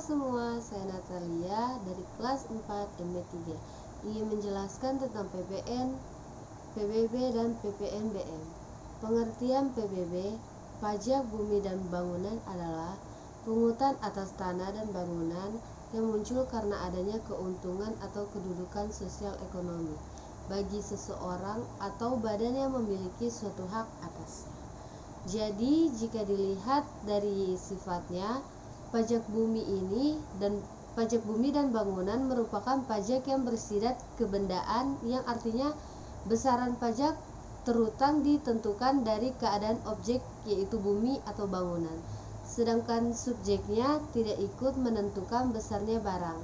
semua, saya Natalia dari kelas 4 MB3 ingin menjelaskan tentang PPN, PBB, dan PPNBM. Pengertian PBB, pajak bumi dan bangunan adalah pungutan atas tanah dan bangunan yang muncul karena adanya keuntungan atau kedudukan sosial ekonomi bagi seseorang atau badan yang memiliki suatu hak atasnya. Jadi jika dilihat dari sifatnya, pajak bumi dan bangunan merupakan pajak yang bersifat kebendaan, yang artinya besaran pajak terutang ditentukan dari keadaan objek, yaitu bumi atau bangunan, sedangkan subjeknya tidak ikut menentukan besarnya barang.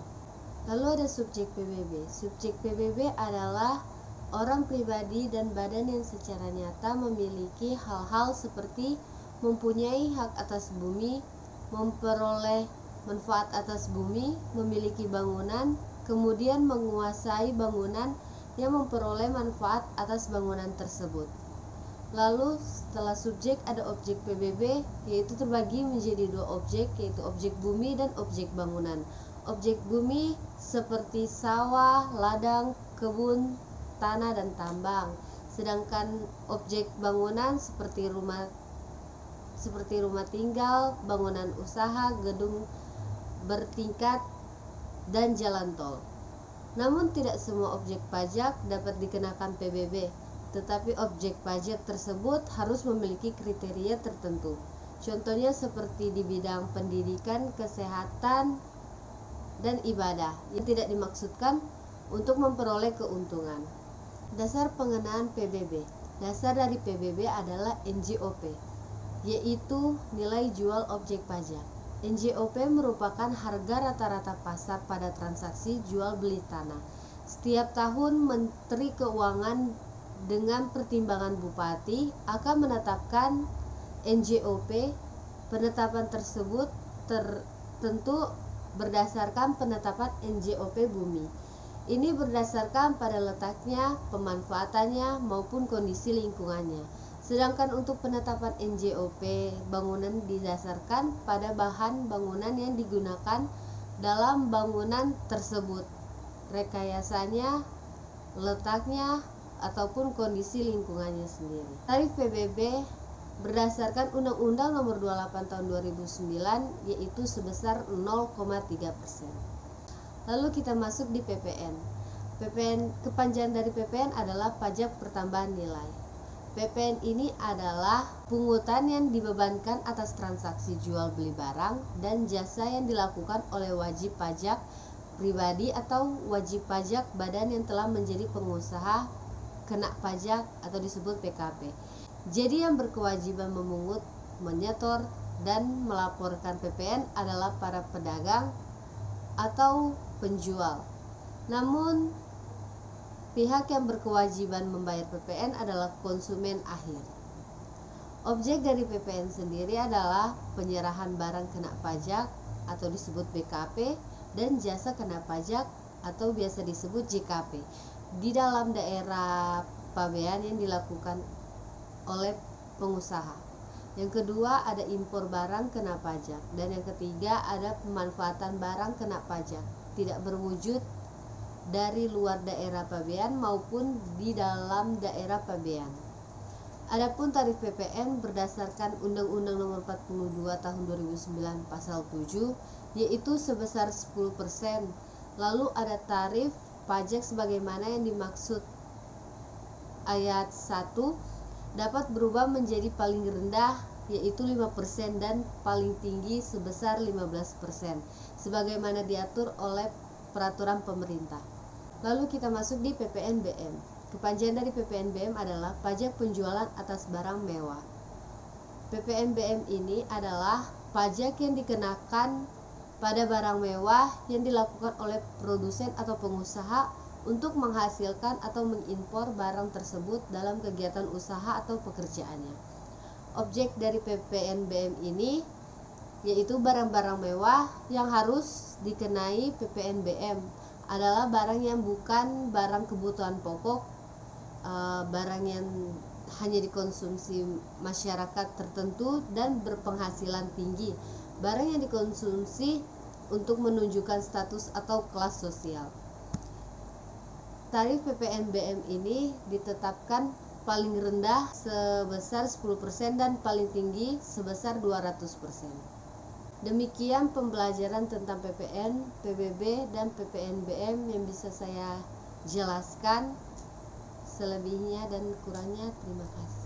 Lalu ada subjek PBB. Subjek PBB adalah orang pribadi dan badan yang secara nyata memiliki hal-hal seperti mempunyai hak atas bumi, memperoleh manfaat atas bumi, memiliki bangunan, kemudian menguasai bangunan yang memperoleh manfaat atas bangunan tersebut. Lalu setelah subjek ada objek PBB, yaitu terbagi menjadi dua objek, yaitu objek bumi dan objek bangunan. Objek bumi seperti sawah, ladang, kebun, tanah, dan tambang. Sedangkan objek bangunan seperti rumah tinggal, bangunan usaha, gedung bertingkat, dan jalan tol. Namun tidak semua objek pajak dapat dikenakan PBB, tetapi objek pajak tersebut harus memiliki kriteria tertentu. Contohnya seperti di bidang pendidikan, kesehatan, dan ibadah yang tidak dimaksudkan untuk memperoleh keuntungan. Dasar pengenaan PBB. Dasar dari PBB adalah NJOP, yaitu nilai jual objek pajak. NJOP merupakan harga rata-rata pasar pada transaksi jual beli tanah. Setiap tahun Menteri Keuangan dengan pertimbangan Bupati akan menetapkan NJOP. Penetapan tersebut tertentu berdasarkan penetapan NJOP bumi. Ini berdasarkan pada letaknya, pemanfaatannya, maupun kondisi lingkungannya. Sedangkan untuk penetapan NJOP bangunan didasarkan pada bahan bangunan yang digunakan dalam bangunan tersebut, rekayasanya, letaknya, ataupun kondisi lingkungannya sendiri. Tarif PBB berdasarkan Undang-Undang Nomor 28 Tahun 2009, yaitu sebesar 0,3%. Lalu kita masuk di PPN. Kepanjangan dari PPN adalah pajak pertambahan nilai. PPN ini adalah pungutan yang dibebankan atas transaksi jual beli barang dan jasa yang dilakukan oleh wajib pajak pribadi atau wajib pajak badan yang telah menjadi pengusaha kena pajak atau disebut PKP. Jadi yang berkewajiban memungut, menyetor, dan melaporkan PPN adalah para pedagang atau penjual. Namun pihak yang berkewajiban membayar PPN adalah konsumen akhir. Objek dari PPN sendiri adalah penyerahan barang kena pajak atau disebut BKP dan jasa kena pajak atau biasa disebut JKP di dalam daerah pabean yang dilakukan oleh pengusaha. Yang kedua ada impor barang kena pajak, dan yang ketiga ada pemanfaatan barang kena pajak tidak berwujud dari luar daerah pabean maupun di dalam daerah pabean. Adapun tarif PPN berdasarkan Undang-Undang Nomor 42 Tahun 2009 Pasal 7, yaitu sebesar 10%. Lalu ada tarif pajak sebagaimana yang dimaksud ayat 1 dapat berubah menjadi paling rendah yaitu 5% dan paling tinggi sebesar 15%, sebagaimana diatur oleh peraturan pemerintah. Lalu kita masuk di PPNBM. Kepanjangan dari PPNBM adalah pajak penjualan atas barang mewah. PPNBM ini adalah pajak yang dikenakan pada barang mewah yang dilakukan oleh produsen atau pengusaha untuk menghasilkan atau mengimpor barang tersebut dalam kegiatan usaha atau pekerjaannya. Objek dari PPNBM ini yaitu barang-barang mewah yang harus dikenai PPNBM adalah barang yang bukan barang kebutuhan pokok, barang yang hanya dikonsumsi masyarakat tertentu dan berpenghasilan tinggi. Barang yang dikonsumsi untuk menunjukkan status atau kelas sosial. Tarif PPNBM ini ditetapkan paling rendah sebesar 10% dan paling tinggi sebesar 200%. Demikian pembelajaran tentang PPN, PBB, dan PPNBM yang bisa saya jelaskan. Selebihnya dan kurangnya terima kasih.